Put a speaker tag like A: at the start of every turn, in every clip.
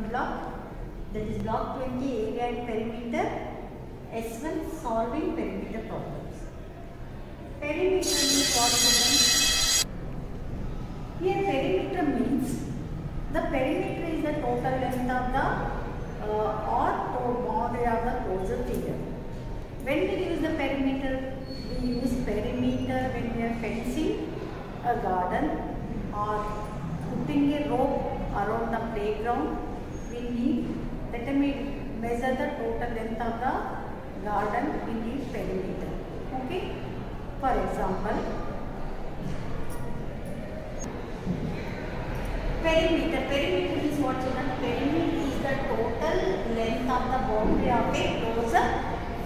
A: block, that is block 20 area and perimeter. S1 solving perimeter problems. Perimeter means what means? Here perimeter means the perimeter is the total length of the boundary of the closed figure. When we use the perimeter, we use perimeter when we are fencing a garden or putting a rope around the playground. We need measure the total length of the garden, we need perimeter. Okay? For example, perimeter is what children? Perimeter is the total length of the boundary of a closed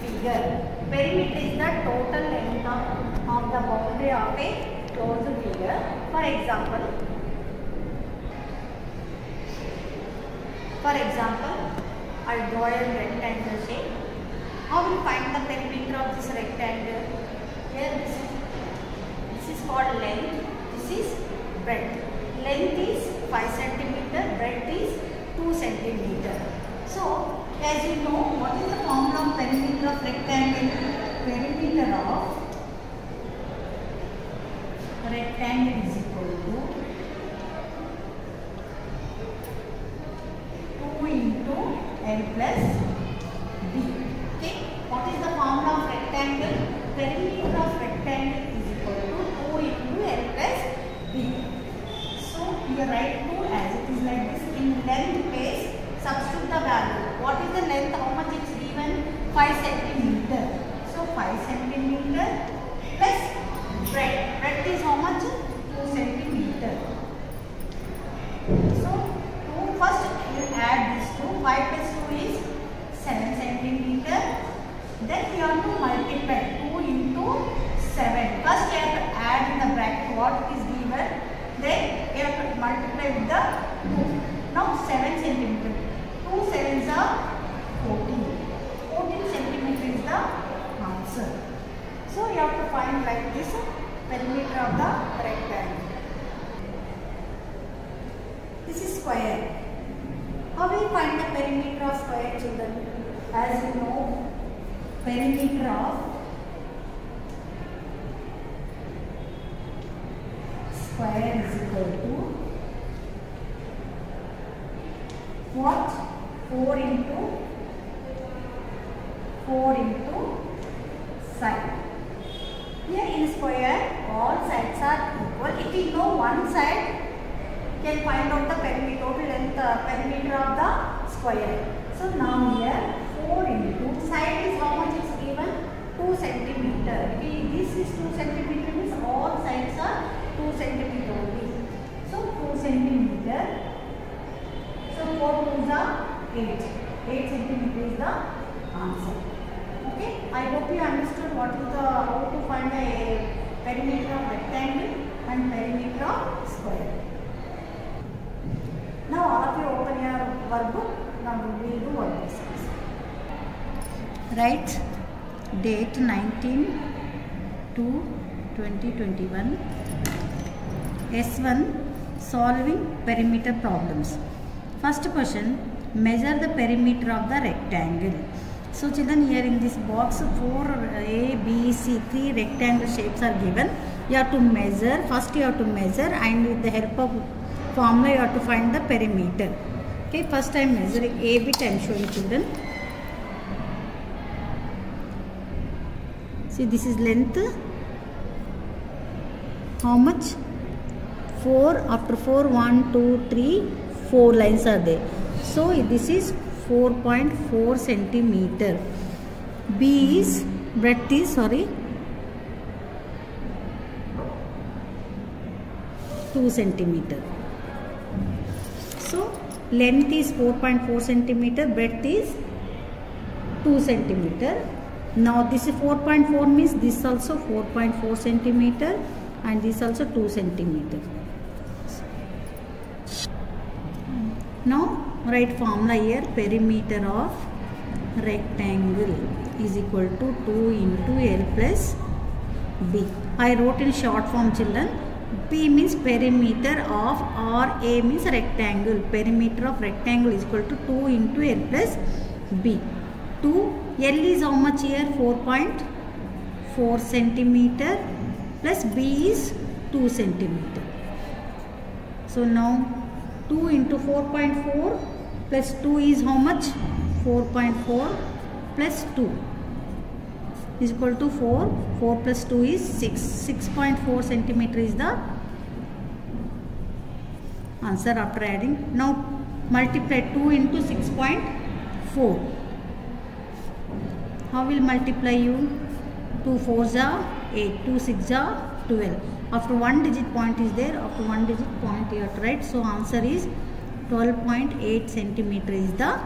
A: figure. Perimeter is the total length of the boundary of a closed figure. For example, I draw a rectangle shape. How will find the perimeter of this rectangle? Here this is called length. This is breadth. Length is 5 cm, breadth is 2 cm. So, as you know, what is the formula of perimeter of rectangle? Perimeter of rectangle is equal to 2 into L plus B. Okay, what is the formula of rectangle? Perimeter of rectangle is equal to 2 into L plus B. So, you write 2 as it is like this. In length place, substitute the value. What is the length? How much is given? 5 cm. So 5 cm plus breadth. Breadth is how much? 2 cm. So first you add this 2. 5 plus 2 is 7 cm. Then you have to multiply 2 into 7. First you have to add in the bracket what is given. Then you have to multiply with the 2. Now 7 cm. 2 sevens are 14. 14 cm is the answer. So you have to find like this perimeter of the rectangle. This is square. How will you find the perimeter of square, children? As you know, perimeter of square is equal to what? 4 into side. Here in square, all sides are equal. If you know one side, you can find out the perimeter, total length, perimeter of the square. So now here 4 into side is how much is given? 2 cm. This is 2 cm means all sides are 2 cm only. So 2 cm. So 4 2s are 8. 8 cm is the answer. Okay. I hope you understood what is how to find a perimeter of rectangle and perimeter of square. Now all of you open your workbook. Now we will do work exercise. Write date 19/2/2021. S1 solving perimeter problems. First question, measure the perimeter of the rectangle. So children, here in this box 4 A, B, C, 3 rectangle shapes are given. You have to measure. First you have to measure, and with the help of formula you have to find the perimeter. Okay, first I am measuring A bit. I am showing children. See, this is length. How much? 4. After 4, 1, 2, 3, 4 lines are there. So this is 4.4 centimeter. B is breadth is 2 centimeter. So length is 4.4 centimeter. Breadth is 2 centimeter. Now this is 4.4 means this also 4.4 centimeter and this also 2 centimeter. Now write formula here. Perimeter of rectangle is equal to 2 into L plus B. I wrote in short form, children. P means perimeter of, or A means rectangle. Perimeter of rectangle is equal to 2 into L plus B. 2, L is how much here? 4.4 centimeter plus B is 2 centimeter. So now 2 into 4.4 plus 2 is how much? 4.4 plus 2 is equal to 4. 4 plus 2 is 6. 6.4 centimeter is the answer after adding. Now multiply 2 into 6.4. How will multiply you? 2 4s are 8, 2 6s are 12. After one digit point is there, after one digit point you have to write. So answer is 12.8 centimeter is the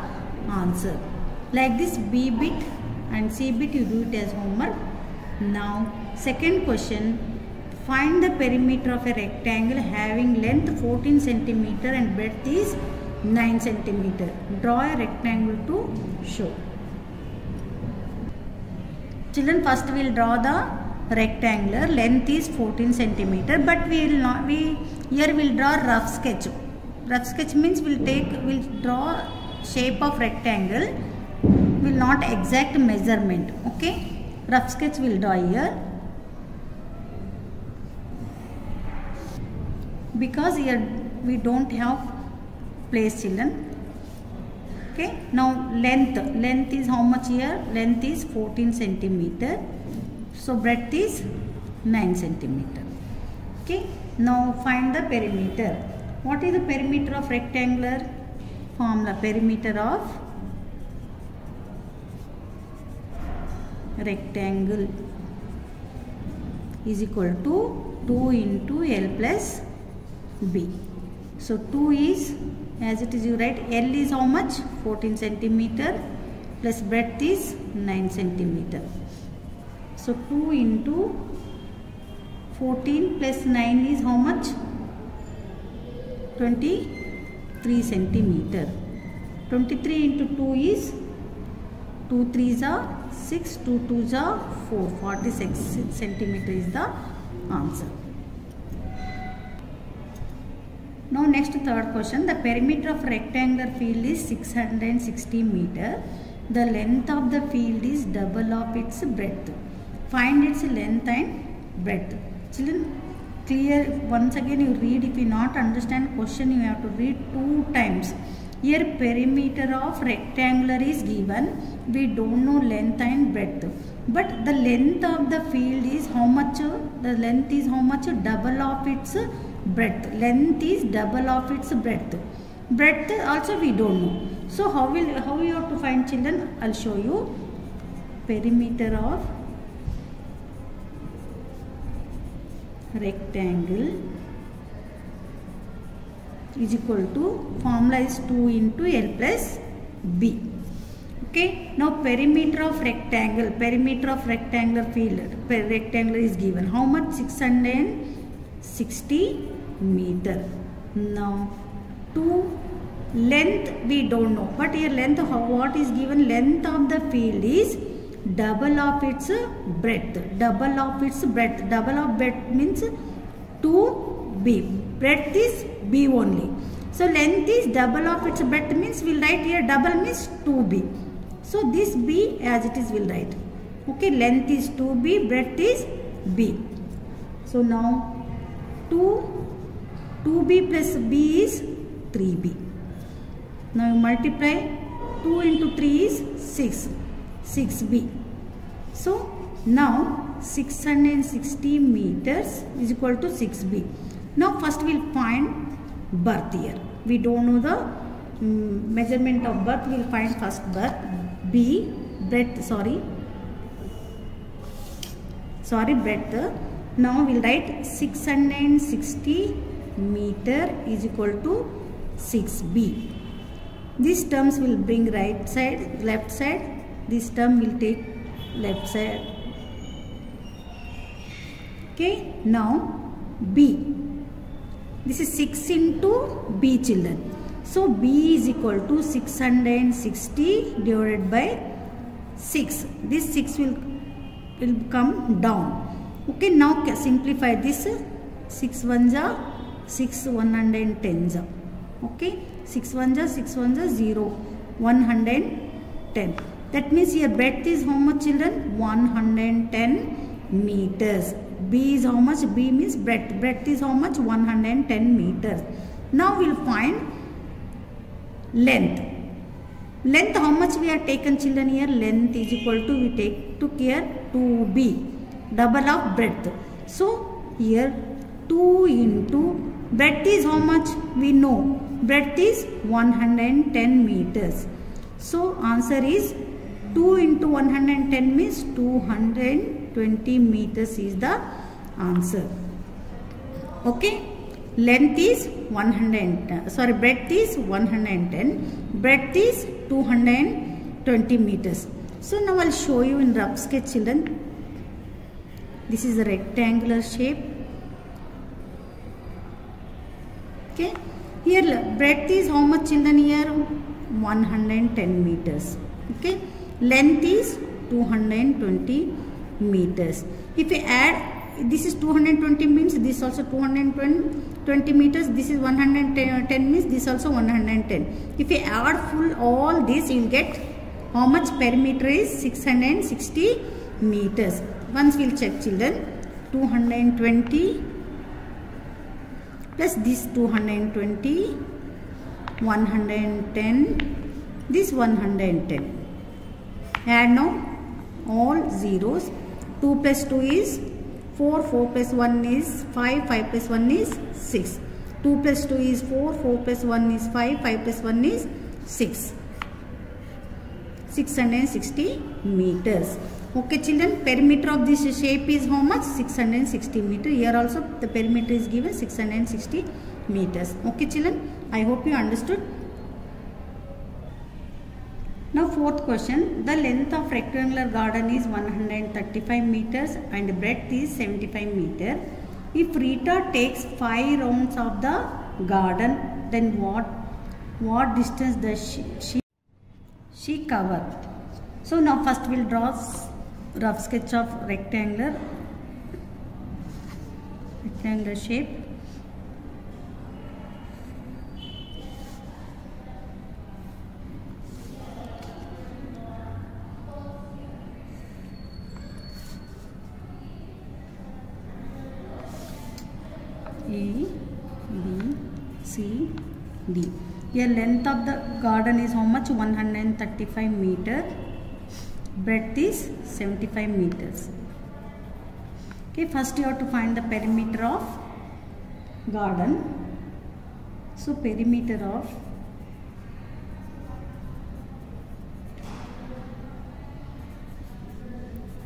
A: answer. Like this, B bit and C bit you do it as homework. Now second question, find the perimeter of a rectangle having length 14 centimeter and breadth is 9 centimeter. Draw a rectangle to show. Children, first we will draw the rectangular. Length is 14 centimeter, but we will not, here we will draw rough sketch. Rough sketch means we will draw shape of rectangle, will not exact measurement. Okay, rough sketch will draw here, because here we don't have place, children. Okay, now length is how much here? Length is 14 centimeter, so breadth is 9 centimeter. Okay, now find the perimeter. What is the perimeter of rectangular? Formula: perimeter of rectangle is equal to 2 into L plus B. So 2 is, as it is you write, L is how much? 14 centimeter plus breadth is 9 centimeter. So 2 into 14 plus 9 is how much? 23 centimeter. 23 into 2 is 2 3s are 6, 2 2s are 4. 46 centimeter is the answer. Now next third question, the perimeter of rectangular field is 660 meter. The length of the field is double of its breadth. Find its length and breadth. Children, clear, once again you read. If you not understand question, you have to read 2 times. Here perimeter of rectangular is given. We don't know length and breadth, but the length of the field is how much? The length is how much? Double of its breadth. Length is double of its breadth. Breadth also we don't know. So how you have to find, children? I'll show you. Perimeter of rectangle is equal to, formula is 2 into L plus B. Okay, now perimeter of rectangle, perimeter of rectangular field, rectangular is given. How much? 660 meter. Now 2, length we don't know, but here length, what is given? Length of the field is double of its breadth. Double of its breadth. Double of breadth means 2b. Breadth is b only. So length is double of its breadth means we'll write here double means 2b. So this b as it is we'll write. Okay, length is 2b, breadth is b. So now 2b plus b is 3b. Now you multiply 2 into 3 is 6b. So now 660 meters is equal to 6b. Now first we'll find birth here. We don't know the measurement of birth. We'll find first birth. B, breadth, breadth. Now we'll write 660 meter is equal to 6b. These terms will bring right side, left side. This term will take left side. Okay, now B. This is 6 into B, children. So B is equal to 660 divided by 6. This 6 will come down. Okay, now simplify this. 6 1 ja 6 110 ja. Okay, 6 1 ja 6 1 ja 0, 110. That means your breadth is how much, children? 110 meters. B is how much? B means breadth. Breadth is how much? 110 meters. Now we'll find length. Length, how much we have taken, children? Here length is equal to, we took here 2b, double of breadth. So here 2 into breadth is how much? We know breadth is 110 meters. So answer is 2 into 110 means 220 meters is the answer. Okay. Length is 110, sorry, breadth is 110, breadth is 220 meters. So now I'll show you in rough sketch, children. This is a rectangular shape. Okay. Here breadth is how much, children? Here 110 meters. Okay. Length is 220 meters. If we add, this is 220 means this also 220 meters, this is 110 means this also 110. If we add full all this, you will get how much? Perimeter is 660 meters. Once we will check, children. 220 plus this 220, 110, this 110. Add now all zeros. 2 plus 2 is 4, 4 plus 1 is 5, 5 plus 1 is 6. 2 plus 2 is 4, 4 plus 1 is 5, 5 plus 1 is 6. 660 meters. Okay, children, perimeter of this shape is how much? 660 meters. Here also the perimeter is given 660 meters. Okay, children, I hope you understood. Now fourth question, the length of rectangular garden is 135 meters and breadth is 75 meters. If Rita takes 5 rounds of the garden, then what distance does she cover? So now first we'll draw rough sketch of rectangular shape. A, B, C, D. Here length of the garden is how much? 135 meter. Breadth is 75 meters. Okay, first you have to find the perimeter of garden. So perimeter of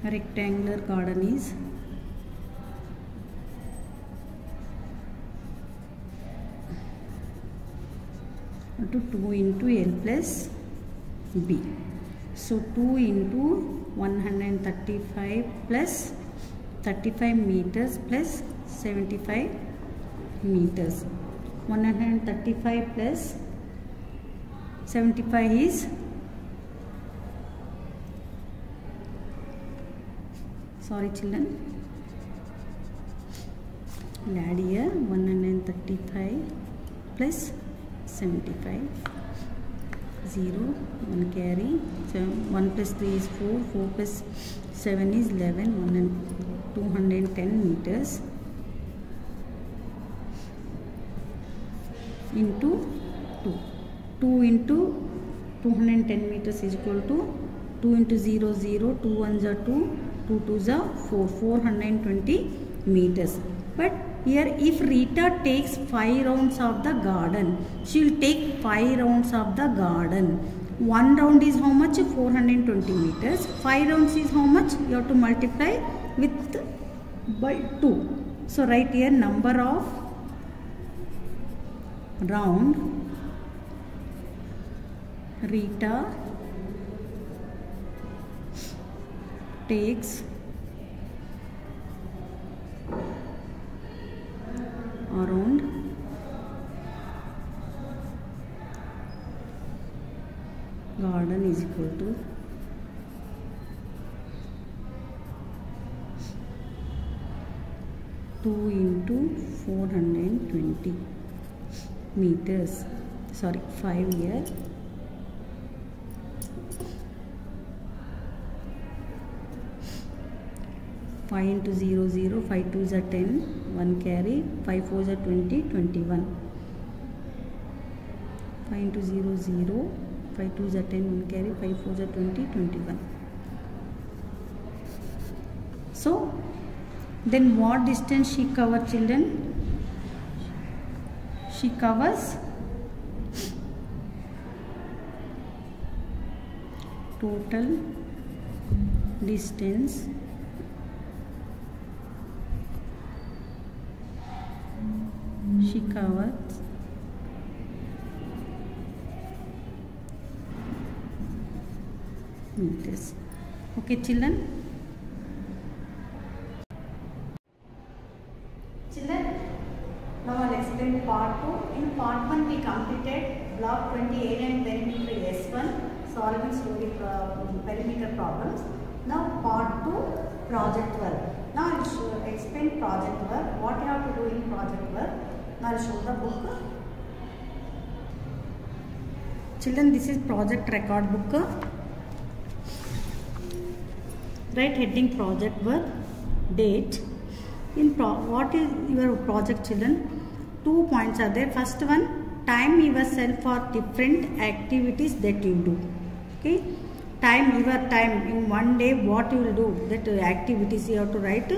A: rectangular garden is to 2 into L plus B. So 2 into 135 plus 35 meters plus 75 meters. 135 plus 75 is, sorry children, I'll add here 135 plus 75, 0, 1 carry, so 1 plus 3 is 4, 4 plus 7 is 11, 210 meters into 2. 2 into 210 meters is equal to 2 into 0, 0, 2 1s are 2, 2 2s are 4, 420 meters. But here if Rita takes 5 rounds of the garden, she will take 5 rounds of the garden. 1 round is how much? 420 meters. 5 rounds is how much? You have to multiply with by 2. So write here number of round Rita takes around garden is equal to 2 into 420 meters. Sorry, 5 here. 5 into 0, 0, 5 2s are 10, 1 carry, 5 4s are 20, 21. 5 into 0, 0, 5 2s are 10, 1 carry, 5 4s are 20, 21. So, then what distance she covers, children? She covers total distance she covers meters. Okay, children. Now I'll explain part 2. In part 1 we completed block 28 and perimeter S1, solving slowly perimeter problems. Now part 2, project work. Now I will explain project work. What you have to do in project work. Now I will show the book. Children, this is project record book. Write heading project work, date. What is your project, children? 2 points are there. First one, time yourself for different activities that you do. Okay, your time in one day, what you will do, that activities you have to write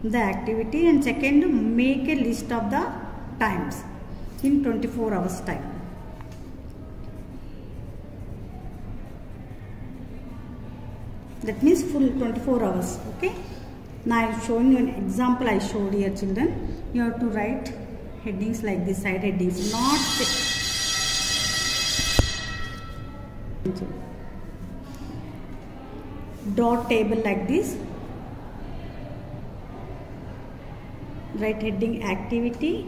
A: the activity. And second, make a list of the times in 24 hours time. That means full 24 hours. Okay. Now I am showing you an example I showed here, children. You have to write headings like this, side headings, not draw table like this. Write heading activity,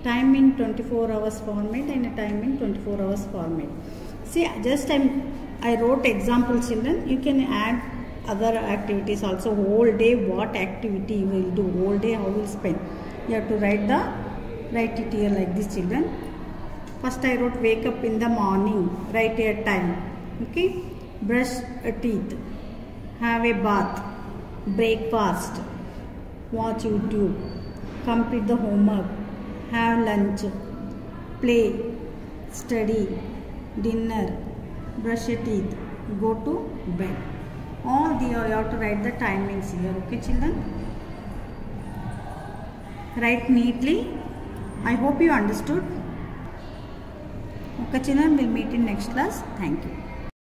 A: time in 24 hours format and a time in 24 hours format. See, just I wrote example, children. You can add other activities also. Whole day, what activity you will do, whole day how you will spend. You have to write it here like this, children. First I wrote wake up in the morning, write your time. Okay, brush teeth, have a bath, breakfast, watch YouTube, complete the homework, have lunch, play, study, dinner, brush your teeth, go to bed. All you have to write the timings here. Okay, children? Write neatly. I hope you understood. Okay, children, we'll meet in next class. Thank you.